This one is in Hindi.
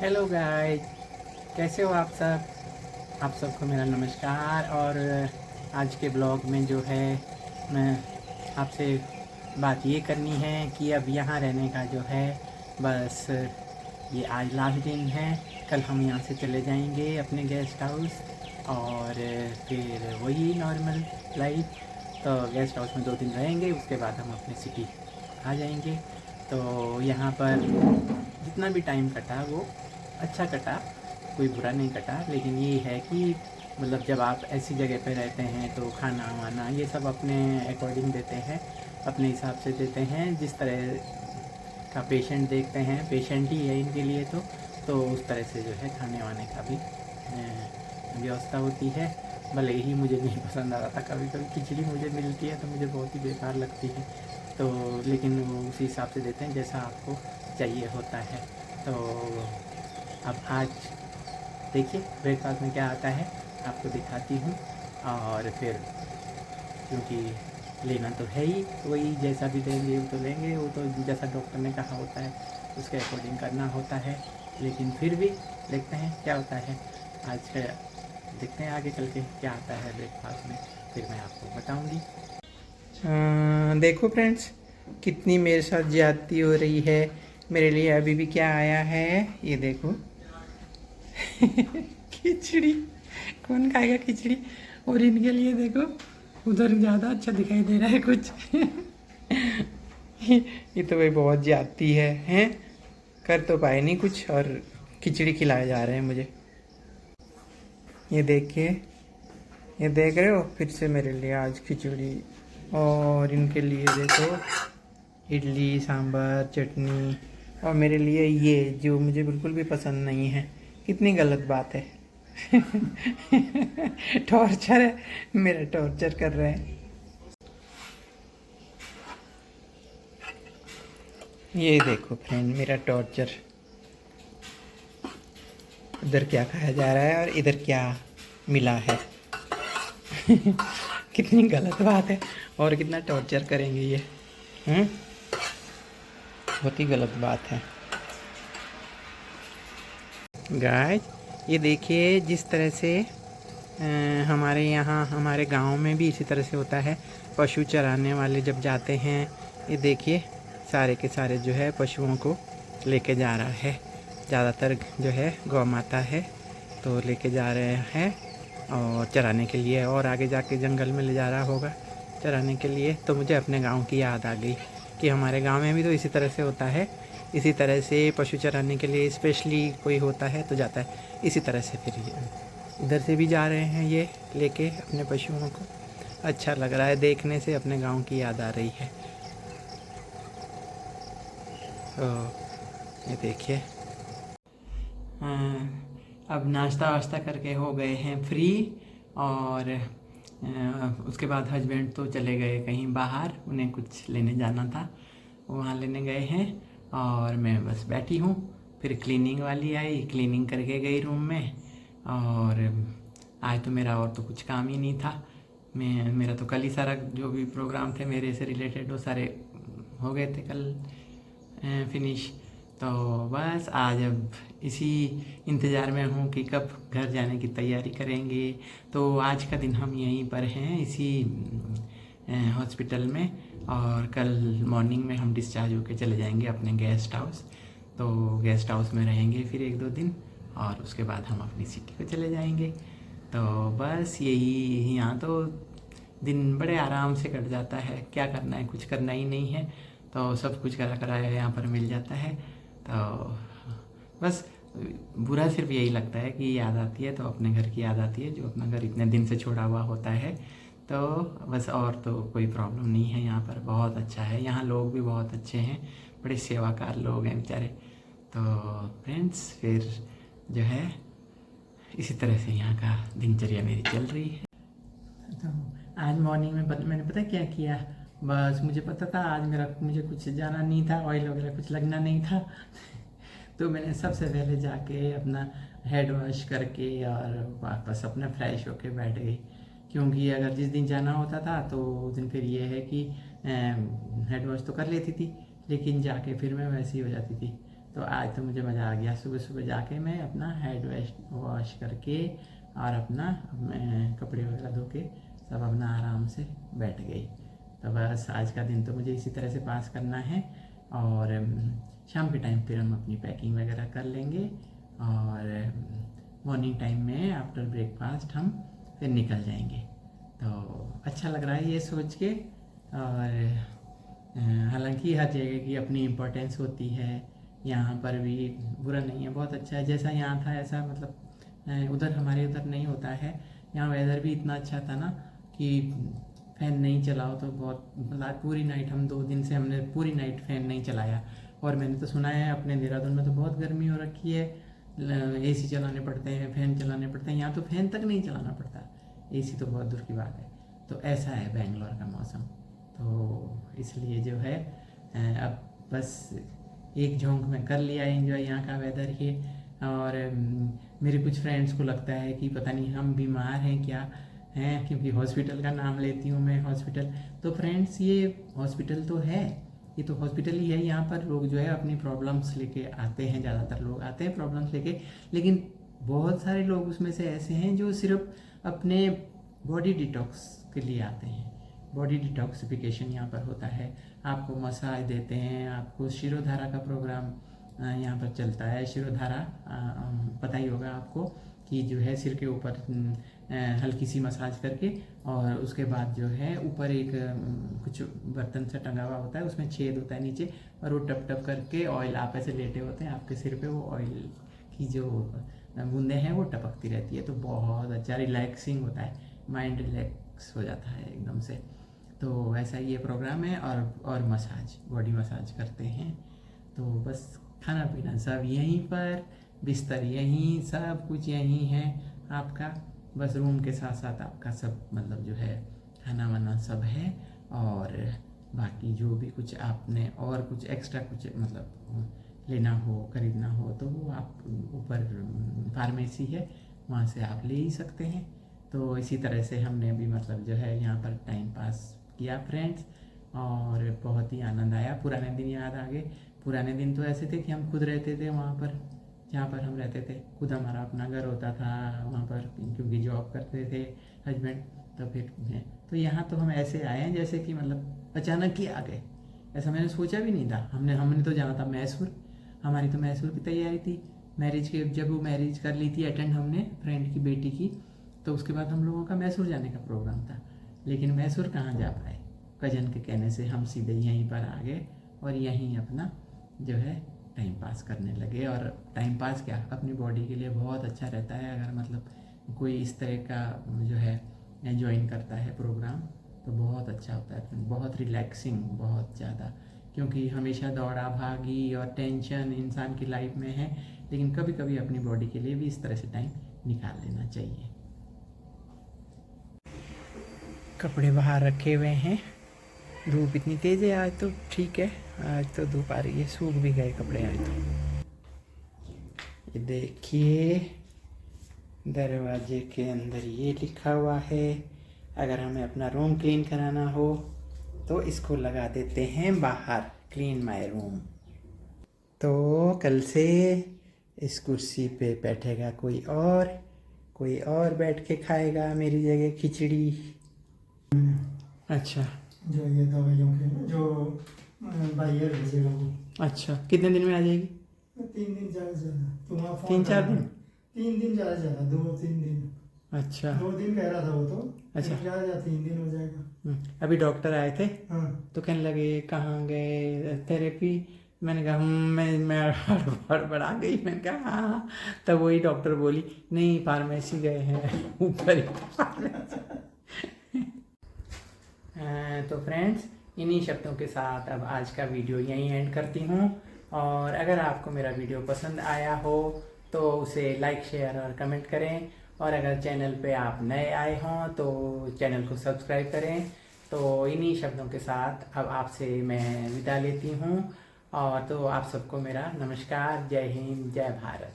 हेलो गाइस, कैसे हो आप सब। आप सबको मेरा नमस्कार। और आज के ब्लॉग में जो है मैं आपसे बात ये करनी है कि अब यहाँ रहने का जो है बस ये आज लास्ट दिन है। कल हम यहाँ से चले जाएंगे अपने गेस्ट हाउस और फिर वही नॉर्मल लाइफ। तो गेस्ट हाउस में 2 दिन रहेंगे, उसके बाद हम अपनी सिटी आ जाएंगे। तो यहाँ पर जितना भी टाइम कटा वो अच्छा कटा, कोई बुरा नहीं कटा। लेकिन ये है कि मतलब जब आप ऐसी जगह पे रहते हैं तो खाना वाना ये सब अपने अकॉर्डिंग देते हैं, अपने हिसाब से देते हैं। जिस तरह का पेशेंट देखते हैं, पेशेंट ही है इनके लिए तो उस तरह से जो है खाने वाने का भी व्यवस्था होती है। भले ही मुझे नहीं पसंद आता था, कभी कभी खिचड़ी मुझे मिलती है तो मुझे बहुत ही बेकार लगती है। तो लेकिन वो उसी हिसाब से देते हैं जैसा आपको चाहिए होता है। तो अब आज देखिए ब्रेकफास्ट में क्या आता है, आपको दिखाती हूँ। और फिर क्योंकि लेना तो है ही, वही जैसा भी देंगे वो तो लेंगे, वो तो जैसा डॉक्टर ने कहा होता है उसके अकॉर्डिंग करना होता है। लेकिन फिर भी देखते हैं क्या होता है आज का। देखते हैं आगे चल के क्या आता है ब्रेकफास्ट में, फिर मैं आपको बताऊँगी। देखो फ्रेंड्स, कितनी मेरे साथ ज्यादती हो रही है। मेरे लिए अभी भी क्या आया है ये देखो। खिचड़ी। कौन खाएगा खिचड़ी। और इनके लिए देखो, उधर ज़्यादा अच्छा दिखाई दे रहा है कुछ। ये तो भाई बहुत ज्यादती है हैं। कर तो पाए नहीं कुछ और खिचड़ी खिलाए जा रहे हैं मुझे। ये देखिए, ये देख रहे हो, फिर से मेरे लिए आज खिचड़ी। और इनके लिए देखो इडली सांभर चटनी। और मेरे लिए ये जो मुझे बिल्कुल भी पसंद नहीं है। कितनी गलत बात है। टॉर्चर है, मेरा टॉर्चर कर रहे हैं। ये देखो फ्रेंड, मेरा टॉर्चर। इधर क्या खाया जा रहा है और इधर क्या मिला है। कितनी गलत बात है और कितना टॉर्चर करेंगे ये। बहुत ही गलत बात है गाइस। ये देखिए जिस तरह से हमारे यहाँ हमारे गांव में भी इसी तरह से होता है। पशु चराने वाले जब जाते हैं, ये देखिए सारे के सारे जो है पशुओं को लेके जा रहा है। ज़्यादातर जो है गौ माता है तो लेके जा रहे हैं और चराने के लिए, और आगे जाके जंगल में ले जा रहा होगा चराने के लिए। तो मुझे अपने गांव की याद आ गई कि हमारे गांव में भी तो इसी तरह से होता है। इसी तरह से पशु चराने के लिए स्पेशली कोई होता है तो जाता है इसी तरह से। फिर इधर से भी जा रहे हैं ये लेके अपने पशुओं को। अच्छा लग रहा है देखने से, अपने गांव की याद आ रही है। तो ये देखिए, अब नाश्ता वाश्ता करके हो गए हैं फ्री। और उसके बाद हस्बैंड तो चले गए कहीं बाहर, उन्हें कुछ लेने जाना था, वहाँ लेने गए हैं। और मैं बस बैठी हूँ। फिर क्लीनिंग वाली आई, क्लीनिंग करके गई रूम में। और आज तो मेरा और तो कुछ काम ही नहीं था। मेरा तो कल ही सारा जो भी प्रोग्राम थे मेरे से रिलेटेड वो सारे हो गए थे कल फिनिश। तो बस आज अब इसी इंतज़ार में हूँ कि कब घर जाने की तैयारी करेंगे। तो आज का दिन हम यहीं पर हैं इसी हॉस्पिटल में, और कल मॉर्निंग में हम डिस्चार्ज होकर चले जाएंगे अपने गेस्ट हाउस। तो गेस्ट हाउस में रहेंगे फिर 1-2 दिन और उसके बाद हम अपनी सिटी को चले जाएंगे। तो बस यही, यहाँ तो दिन बड़े आराम से कट जाता है। क्या करना है, कुछ करना ही नहीं है तो सब कुछ करा कराया यहाँ पर मिल जाता है। तो बस बुरा सिर्फ यही लगता है कि याद आती है तो अपने घर की याद आती है, जो अपना घर इतने दिन से छोड़ा हुआ होता है। तो बस और तो कोई प्रॉब्लम नहीं है। यहाँ पर बहुत अच्छा है, यहाँ लोग भी बहुत अच्छे हैं, बड़े सेवाकार लोग हैं बेचारे। तो फ्रेंड्स फिर जो है इसी तरह से यहाँ का दिनचर्या मेरी चल रही है। तो आज मॉर्निंग में मैंने पता क्या किया। बस मुझे पता था आज मुझे कुछ जाना नहीं था, ऑयल वगैरह कुछ लगना नहीं था। तो मैंने सबसे पहले जाके अपना हेड वॉश करके और वापस अपना फ्रेश होके बैठ गई। क्योंकि अगर जिस दिन जाना होता था तो उस दिन फिर ये है कि हेड वॉश तो कर लेती थी, लेकिन जाके फिर मैं वैसी हो जाती थी। तो आज तो मुझे मज़ा आ गया। सुबह सुबह जाके मैं अपना हेड वॉश करके और अपना कपड़े वगैरह धो के सब अपना आराम से बैठ गई। तो बस आज का दिन तो मुझे इसी तरह से पास करना है और शाम के टाइम फिर हम अपनी पैकिंग वगैरह कर लेंगे और मॉर्निंग टाइम में आफ्टर ब्रेकफास्ट हम फिर निकल जाएंगे। तो अच्छा लग रहा है ये सोच के। और हालांकि हर जगह की अपनी इम्पोर्टेंस होती है, यहाँ पर भी बुरा नहीं है, बहुत अच्छा है। जैसा यहाँ था ऐसा मतलब उधर हमारे उधर नहीं होता है। यहाँ वेदर भी इतना अच्छा था ना कि फ़ैन नहीं चलाओ तो बहुत मतलब पूरी नाइट हम 2 दिन से हमने पूरी नाइट फ़ैन नहीं चलाया। और मैंने तो सुना है अपने देहरादून में तो बहुत गर्मी हो रखी है, एसी चलाने पड़ते हैं, फ़ैन चलाने पड़ते हैं। यहाँ तो फ़ैन तक नहीं चलाना पड़ता, एसी तो बहुत दूर की बात है। तो ऐसा है बेंगलोर का मौसम। तो इसलिए जो है अब बस एक झोंक में कर लिया एंजॉय यहाँ का वेदर ही। और मेरे कुछ फ्रेंड्स को लगता है कि पता नहीं हम बीमार हैं क्या हैं, क्योंकि हॉस्पिटल का नाम लेती हूँ मैं, हॉस्पिटल। तो फ्रेंड्स ये हॉस्पिटल तो है, ये तो हॉस्पिटल ही है। यहाँ पर लोग जो है अपनी प्रॉब्लम्स लेके आते हैं, ज़्यादातर लोग आते हैं प्रॉब्लम्स लेके, लेकिन बहुत सारे लोग उसमें से ऐसे हैं जो सिर्फ अपने बॉडी डिटॉक्स के लिए आते हैं। बॉडी डिटॉक्सिफिकेशन यहाँ पर होता है, आपको मसाज देते हैं, आपको शिरोधारा का प्रोग्राम यहाँ पर चलता है। शिरोधारा पता ही होगा आपको कि जो है सिर के ऊपर हल्की सी मसाज करके और उसके बाद जो है ऊपर एक कुछ बर्तन से टंगा हुआ होता है, उसमें छेद होता है नीचे, और वो टप टप करके ऑयल, आप ऐसे लेटे होते हैं, आपके सिर पे वो ऑयल की जो बूंदें हैं वो टपकती रहती है। तो बहुत अच्छा रिलैक्सिंग होता है, माइंड रिलैक्स हो जाता है एकदम से। तो ऐसा ये प्रोग्राम है। और मसाज, बॉडी मसाज करते हैं। तो बस खाना पीना सब यहीं पर, बिस्तर यहीं, सब कुछ यहीं है आपका। बस रूम के साथ साथ आपका सब मतलब जो है खाना वाना सब है। और बाकी जो भी कुछ आपने और कुछ एक्स्ट्रा कुछ मतलब लेना हो, खरीदना हो, तो वो आप ऊपर फार्मेसी है, वहाँ से आप ले ही सकते हैं। तो इसी तरह से हमने भी मतलब जो है यहाँ पर टाइम पास किया फ्रेंड्स, और बहुत ही आनंद आया। पुराने दिन याद आ गए। पुराने दिन तो ऐसे थे कि हम खुद रहते थे वहाँ पर जहाँ पर हम रहते थे, खुद हमारा अपना घर होता था वहाँ पर, क्योंकि जॉब करते थे हस्बैंड। तो फिर तो यहाँ तो हम ऐसे आए हैं जैसे कि मतलब अचानक ही आ गए, ऐसा मैंने सोचा भी नहीं था। हमने तो जाना था मैसूर, हमारी तो मैसूर की तैयारी थी मैरिज के। जब वो मैरिज कर ली थी अटेंड हमने फ्रेंड की बेटी की, तो उसके बाद हम लोगों का मैसूर जाने का प्रोग्राम था। लेकिन मैसूर कहाँ जा पाए, कजन के कहने से हम सीधे यहीं पर आ गए और यहीं अपना जो है टाइम पास करने लगे। और टाइम पास क्या, अपनी बॉडी के लिए बहुत अच्छा रहता है अगर मतलब कोई इस तरह का जो है ज्वाइन करता है प्रोग्राम, तो बहुत अच्छा होता है, बहुत रिलैक्सिंग, बहुत ज़्यादा। क्योंकि हमेशा दौड़ा भागी और टेंशन इंसान की लाइफ में है, लेकिन कभी कभी अपनी बॉडी के लिए भी इस तरह से टाइम निकाल लेना चाहिए। कपड़े बाहर रखे हुए हैं, धूप इतनी तेज़ है आज, तो ठीक है, आज तो धूप आ रही है, सूख भी गए कपड़े आज तो। ये देखिए दरवाजे के अंदर ये लिखा हुआ है, अगर हमें अपना रूम क्लीन कराना हो तो इसको लगा देते हैं बाहर, क्लीन माय रूम। तो कल से इस कुर्सी पे बैठेगा कोई और बैठ के खाएगा मेरी जगह खिचड़ी। अच्छा, जो ये दवाइयों के जो बायर भेजेगा वो। अच्छा, कितने दिन में आ जाएगी? 3 दिन ज़्यादा तुम्हारा फोन 3-4 दिन? 3 दिन ज़्यादा 2-3 दिन। अच्छा, 2 दिन कह रहा था वो तो। अच्छा, ज़्यादा 3 दिन हो जाएगा। अभी डॉक्टर आए थे हाँ, तो कहने लगे कहाँ गए थेरेपी, मैंने कहा मैं हड़बड़ा गई, मैंने कहा हाँ। तब वही डॉक्टर बोली नहीं फार्मेसी गए हैं ऊपर ही। तो फ्रेंड्स, इन्हीं शब्दों के साथ अब आज का वीडियो यहीं एंड करती हूँ। और अगर आपको मेरा वीडियो पसंद आया हो तो उसे लाइक, शेयर और कमेंट करें। और अगर चैनल पे आप नए आए हों तो चैनल को सब्सक्राइब करें। तो इन्हीं शब्दों के साथ अब आपसे मैं विदा लेती हूँ। और तो आप सबको मेरा नमस्कार, जय हिंद, जय भारत।